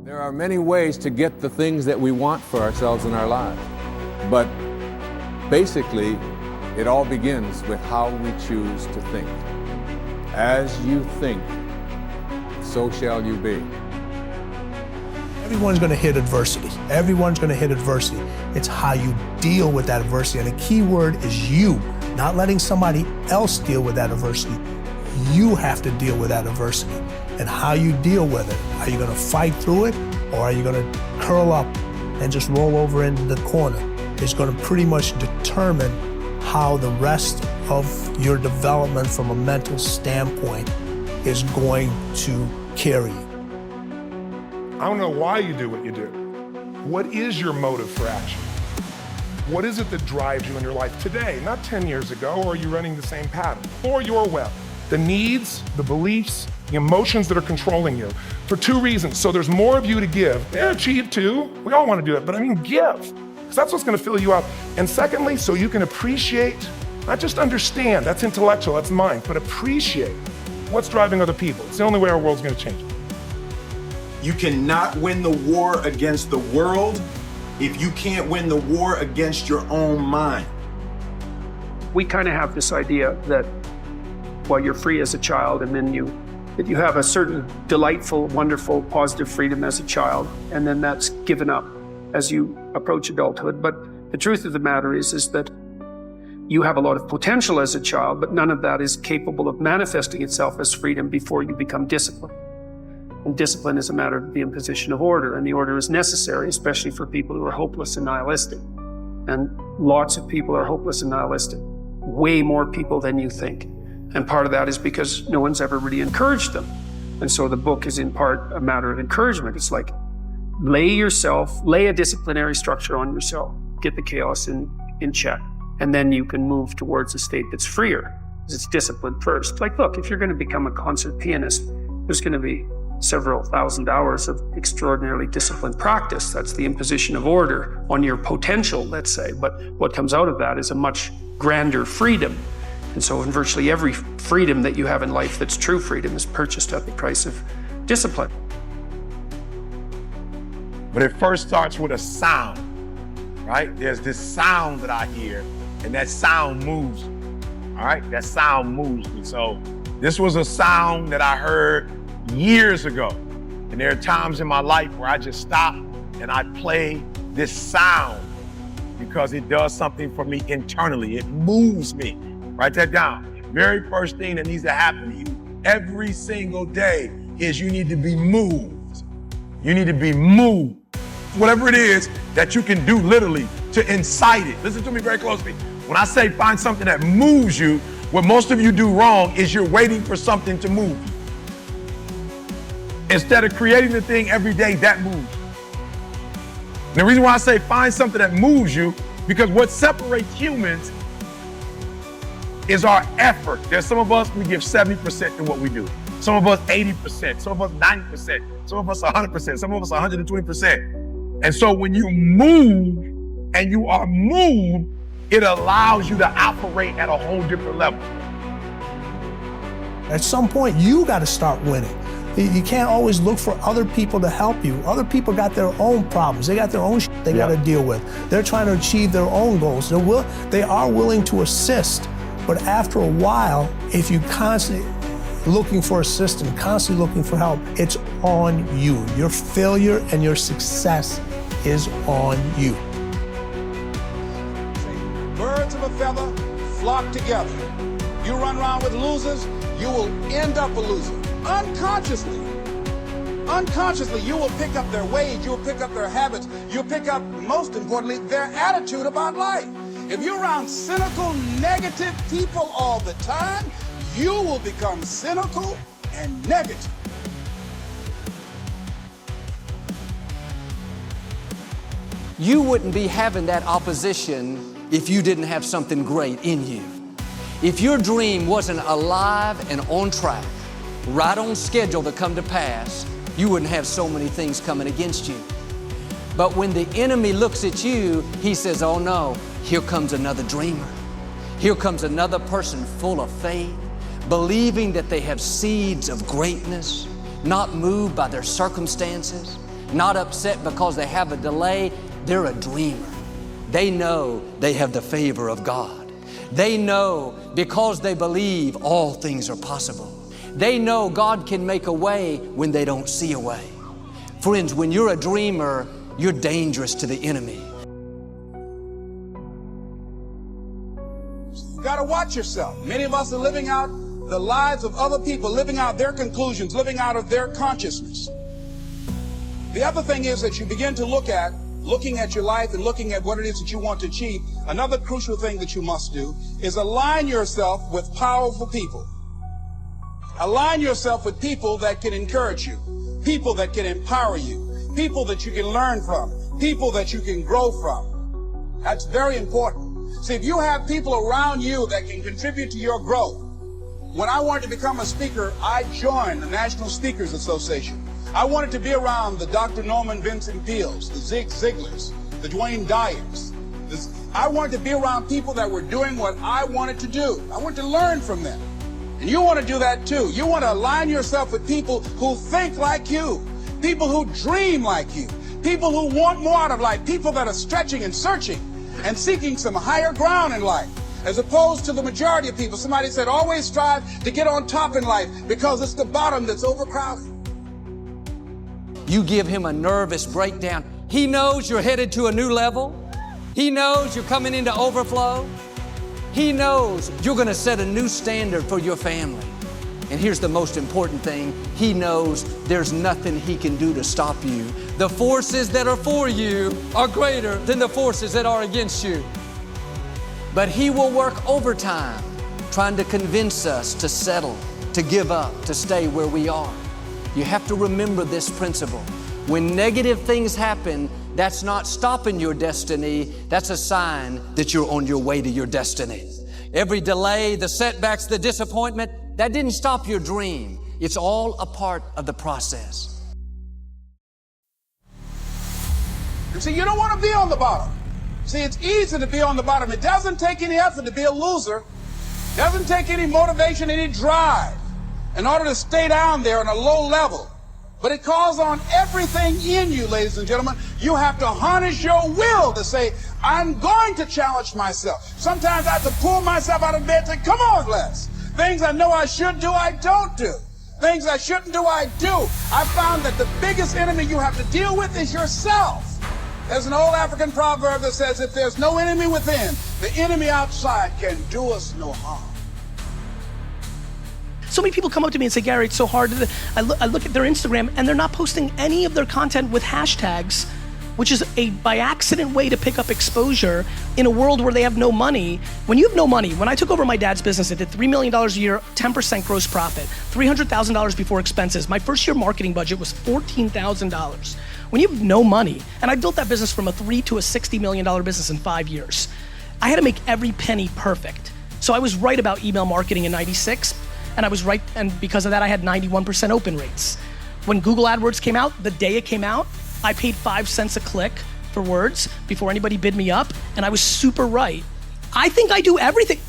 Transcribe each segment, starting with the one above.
There are many ways to get the things that we want for ourselves in our lives, but basically, it all begins with how we choose to think. As you think, so shall you be. Everyone's going to hit adversity. Everyone's going to hit adversity. It's how you deal with that adversity. And the key word is you, not letting somebody else deal with that adversity. You have to deal with that adversity. And how you deal with it. Are you going to fight through it, or are you going to curl up and just roll over into the corner? It's going to pretty much determine how the rest of your development from a mental standpoint is going to carry you. I don't know why you do what you do. What is your motive for action? What is it that drives you in your life today, not 10 years ago, or are you running the same pattern? For your well, the needs, the beliefs, the emotions that are controlling you, for two reasons. So there's more of you to give. Yeah, achieve too. We all want to do it, but I mean give, because that's what's going to fill you up. And secondly, so you can appreciate, not just understand, that's intellectual, that's mind, but appreciate what's driving other people. It's the only way our world's going to change. You cannot win the war against the world if you can't win the war against your own mind. We kind of have this idea that, well, you're free as a child, and then you have a certain delightful, wonderful, positive freedom as a child, and then that's given up as you approach adulthood. But the truth of the matter is that you have a lot of potential as a child, but none of that is capable of manifesting itself as freedom before you become disciplined. And discipline is a matter of the imposition of order, and the order is necessary, especially for people who are hopeless and nihilistic. And lots of people are hopeless and nihilistic, way more people than you think. And part of that is because no one's ever really encouraged them. And so the book is in part a matter of encouragement. It's like, lay a disciplinary structure on yourself, get the chaos in check, and then you can move towards a state that's freer, because it's discipline first. Like, look, if you're going to become a concert pianist, there's going to be several thousand hours of extraordinarily disciplined practice. That's the imposition of order on your potential, let's say. But what comes out of that is a much grander freedom. And so in virtually every freedom that you have in life that's true freedom is purchased at the price of discipline. But it first starts with a sound, right? There's this sound that I hear, and that sound moves, all right? That sound moves me. So this was a sound that I heard years ago. And there are times in my life where I just stop and I play this sound because it does something for me internally. It moves me. Write that down. Very first thing that needs to happen to you every single day is you need to be moved. You need to be moved. Whatever it is that you can do literally to incite it. Listen to me very closely. When I say find something that moves you, what most of you do wrong is you're waiting for something to move you. Instead of creating the thing every day that moves you. And the reason why I say find something that moves you, because what separates humans is our effort. There's some of us, we give 70% to what we do. Some of us 80%, some of us 90%, some of us 100%, some of us 120%. And so when you move and you are moved, it allows you to operate at a whole different level. At some point, you got to start winning. You can't always look for other people to help you. Other people got their own problems. They got their own shit they got to deal with. They're trying to achieve their own goals. They are willing to assist, but after a while, if you constantly looking for assistance, constantly looking for help, it's on you. Your failure and your success is on you. Birds of a feather flock together. You run around with losers, you will end up a loser. Unconsciously, you will pick up their ways, you will pick up their habits, you'll pick up, most importantly, their attitude about life. If you're around cynical, negative people all the time, you will become cynical and negative. You wouldn't be having that opposition if you didn't have something great in you. If your dream wasn't alive and on track, right on schedule to come to pass, you wouldn't have so many things coming against you. But when the enemy looks at you, he says, oh no, here comes another dreamer. Here comes another person full of faith, believing that they have seeds of greatness, not moved by their circumstances, not upset because they have a delay. They're a dreamer. They know they have the favor of God. They know because they believe all things are possible. They know God can make a way when they don't see a way. Friends, when you're a dreamer, you're dangerous to the enemy. You got to watch yourself. Many of us are living out the lives of other people, living out their conclusions, living out of their consciousness. The other thing is that you begin to looking at your life and looking at what it is that you want to achieve. Another crucial thing that you must do is align yourself with powerful people. Align yourself with people that can encourage you, people that can empower you, people that you can learn from, people that you can grow from. That's very important. See, if you have people around you that can contribute to your growth. When I wanted to become a speaker, I joined the National Speakers Association. I wanted to be around the Dr. Norman Vincent Peales, the Zig Ziglars, the Dwayne Dyers. I wanted to be around people that were doing what I wanted to do. I wanted to learn from them. And you want to do that too. You want to align yourself with people who think like you, people who dream like you, people who want more out of life, people that are stretching and searching and seeking some higher ground in life. As opposed to the majority of people. Somebody said, always strive to get on top in life because it's the bottom that's overcrowded. You give him a nervous breakdown. He knows you're headed to a new level. He knows you're coming into overflow. He knows you're going to set a new standard for your family. And here's the most important thing. He knows there's nothing he can do to stop you. The forces that are for you are greater than the forces that are against you. But he will work overtime trying to convince us to settle, to give up, to stay where we are. You have to remember this principle. When negative things happen, that's not stopping your destiny. That's a sign that you're on your way to your destiny. Every delay, the setbacks, the disappointment, that didn't stop your dream. It's all a part of the process. And see, you don't want to be on the bottom. See, it's easy to be on the bottom. It doesn't take any effort to be a loser. It doesn't take any motivation, any drive in order to stay down there on a low level. But it calls on everything in you, ladies and gentlemen. You have to harness your will to say, I'm going to challenge myself. Sometimes I have to pull myself out of bed and say, come on, Les. Things I know I should do, I don't do. Things I shouldn't do, I do. I found that the biggest enemy you have to deal with is yourself. There's an old African proverb that says, if there's no enemy within, the enemy outside can do us no harm. So many people come up to me and say, Gary, it's so hard. I look at their Instagram and they're not posting any of their content with hashtags, which is a by accident way to pick up exposure in a world where they have no money. When you have no money, when I took over my dad's business, I did $3 million a year, 10% gross profit, $300,000 before expenses. My first year marketing budget was $14,000. When you have no money, and I built that business from a $3 to a $60 million business in 5 years, I had to make every penny perfect. So I was right about email marketing in '96, and I was right, and because of that, I had 91% open rates. When Google AdWords came out, the day it came out, I paid 5 cents a click for words before anybody bid me up, and I was super right. I think I do everything.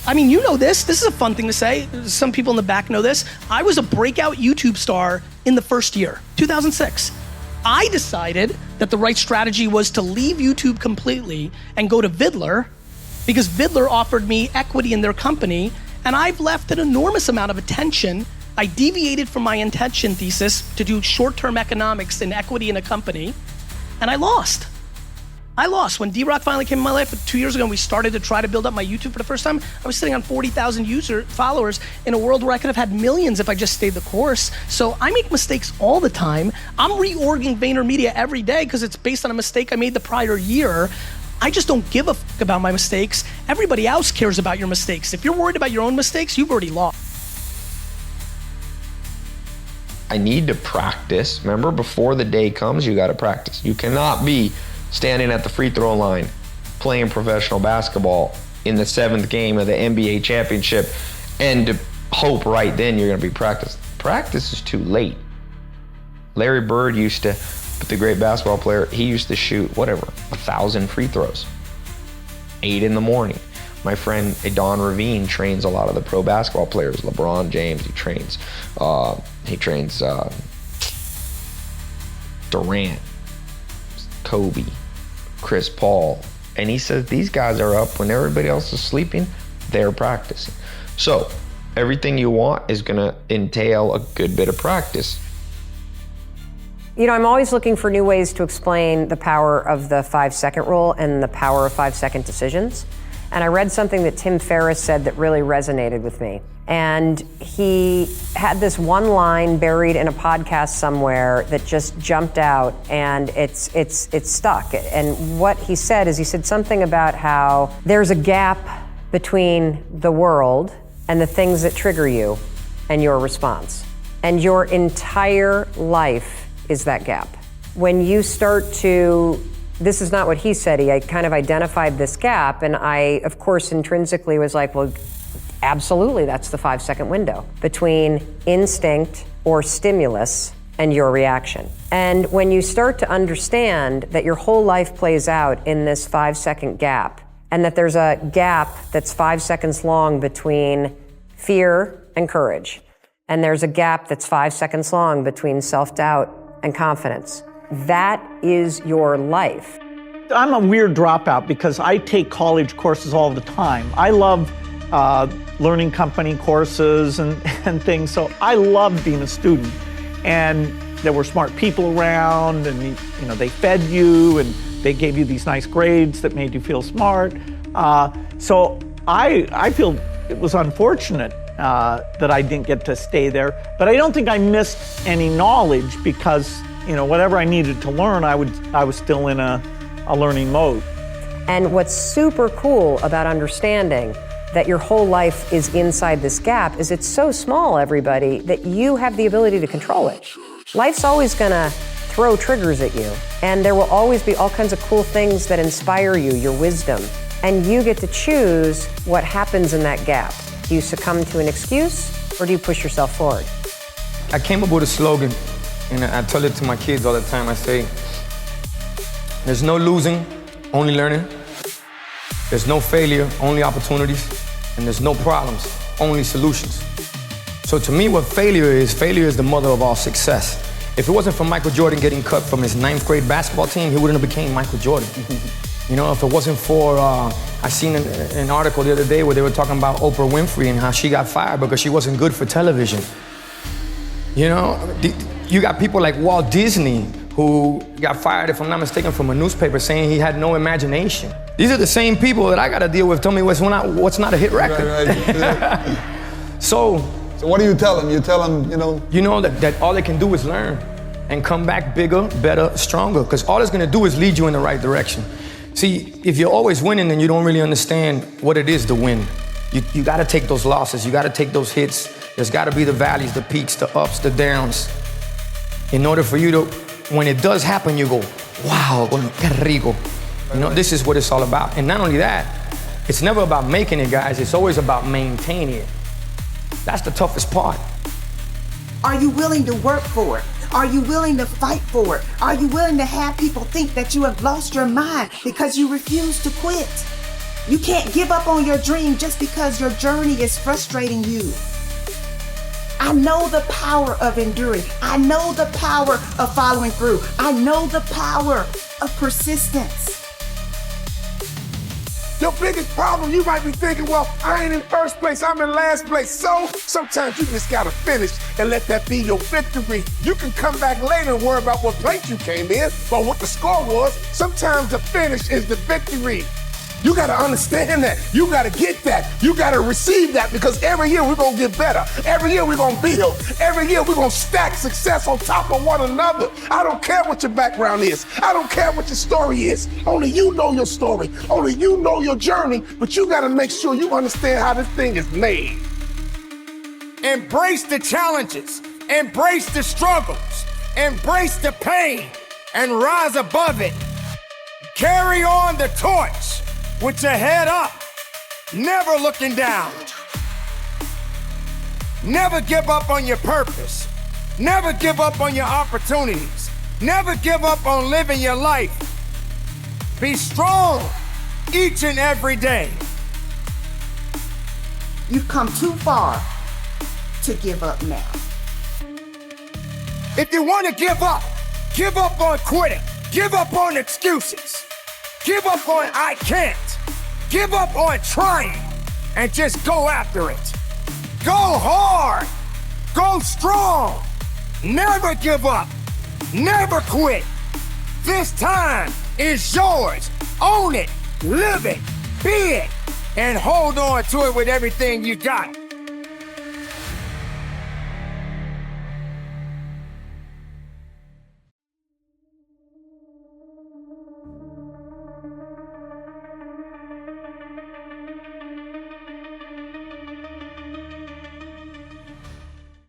I mean, you know this. This is a fun thing to say. Some people in the back know this. I was a breakout YouTube star in the first year, 2006. I decided that the right strategy was to leave YouTube completely and go to Vidler because Vidler offered me equity in their company, and I've left an enormous amount of attention. I deviated from my intention thesis to do short-term economics and equity in a company, and I lost. When D-Rock finally came in my life 2 years ago and we started to try to build up my YouTube for the first time, I was sitting on 40,000 followers in a world where I could have had millions if I just stayed the course. So I make mistakes all the time. I'm reorging VaynerMedia every day because it's based on a mistake I made the prior year. I just don't give a fuck about my mistakes. Everybody else cares about your mistakes. If you're worried about your own mistakes, you've already lost. I need to practice. Remember, before the day comes, you got to practice. You cannot be standing at the free throw line, playing professional basketball in the 7th game of the NBA championship and hope right then you're going to be practicing. Practice is too late. Larry Bird used to, the great basketball player, he used to shoot, 1,000 free throws, 8 in the morning. My friend Don Ravine trains a lot of the pro basketball players. LeBron James, he trains Durant, Kobe, Chris Paul. And he says these guys are up when everybody else is sleeping, they're practicing. So everything you want is gonna entail a good bit of practice. You know, I'm always looking for new ways to explain the power of the 5-second rule and the power of 5-second decisions. And I read something that Tim Ferriss said that really resonated with me. And he had this one line buried in a podcast somewhere that just jumped out, and it's stuck. And what he said is, he said something about how there's a gap between the world and the things that trigger you and your response. And your entire life is that gap. When you start to, this is not what he said, I kind of identified this gap, and I, of course, intrinsically was like, well, absolutely, that's the 5-second window between instinct or stimulus and your reaction. And when you start to understand that your whole life plays out in this 5-second gap, and that there's a gap that's 5 seconds long between fear and courage, and there's a gap that's 5 seconds long between self-doubt and confidence, that is your life. I'm a weird dropout because I take college courses all the time. I love learning company courses and things, so I loved being a student. And there were smart people around, and you know, they fed you and they gave you these nice grades that made you feel smart. So I feel it was unfortunate that I didn't get to stay there, but I don't think I missed any knowledge because, you know, whatever I needed to learn, I was still in a learning mode. And what's super cool about understanding that your whole life is inside this gap is it's so small, everybody, that you have the ability to control it. Life's always gonna throw triggers at you, and there will always be all kinds of cool things that inspire you, your wisdom, and you get to choose what happens in that gap. Do you succumb to an excuse, or do you push yourself forward? I came up with a slogan, and I tell it to my kids all the time. I say, there's no losing, only learning. There's no failure, only opportunities. And there's no problems, only solutions. So to me, what failure is the mother of all success. If it wasn't for Michael Jordan getting cut from his 9th grade basketball team, he wouldn't have became Michael Jordan. You know, if it wasn't for, I seen an article the other day where they were talking about Oprah Winfrey and how she got fired because she wasn't good for television. You know, you got people like Walt Disney who got fired, if I'm not mistaken, from a newspaper saying he had no imagination. These are the same people that I gotta deal with. Tell me what's not a hit record. Right. So what do you tell them? You tell them, you know that all they can do is learn and come back bigger, better, stronger, because all it's gonna do is lead you in the right direction. See, if you're always winning, then you don't really understand what it is to win. You gotta take those losses, you gotta take those hits. There's gotta be the valleys, the peaks, the ups, the downs. In order for you to, when it does happen, you go, wow, qué rico. You know, this is what it's all about. And not only that, it's never about making it, guys. It's always about maintaining it. That's the toughest part. Are you willing to work for it? Are you willing to fight for it? Are you willing to have people think that you have lost your mind because you refuse to quit? You can't give up on your dream just because your journey is frustrating you. I know the power of enduring. I know the power of following through. I know the power of persistence. Your biggest problem, you might be thinking, well, I ain't in first place, I'm in last place. So sometimes you just gotta finish and let that be your victory. You can come back later and worry about what place you came in, but what the score was. Sometimes the finish is the victory. You gotta understand that. You gotta get that. You gotta receive that, because every year we're gonna get better. Every year we're gonna build. Every year we're gonna stack success on top of one another. I don't care what your background is. I don't care what your story is. Only you know your story. Only you know your journey, but you gotta make sure you understand how this thing is made. Embrace the challenges. Embrace the struggles. Embrace the pain and rise above it. Carry on the torch with your head up, never looking down. Never give up on your purpose. Never give up on your opportunities. Never give up on living your life. Be strong each and every day. You've come too far to give up now. If you want to give up, Give up on quitting. Give up on excuses. Give up on I can't. Give up on trying and just go after it. Go hard. Go strong. Never give up. Never quit. This time is yours. Own it. Live it. Be it. And hold on to it with everything you got.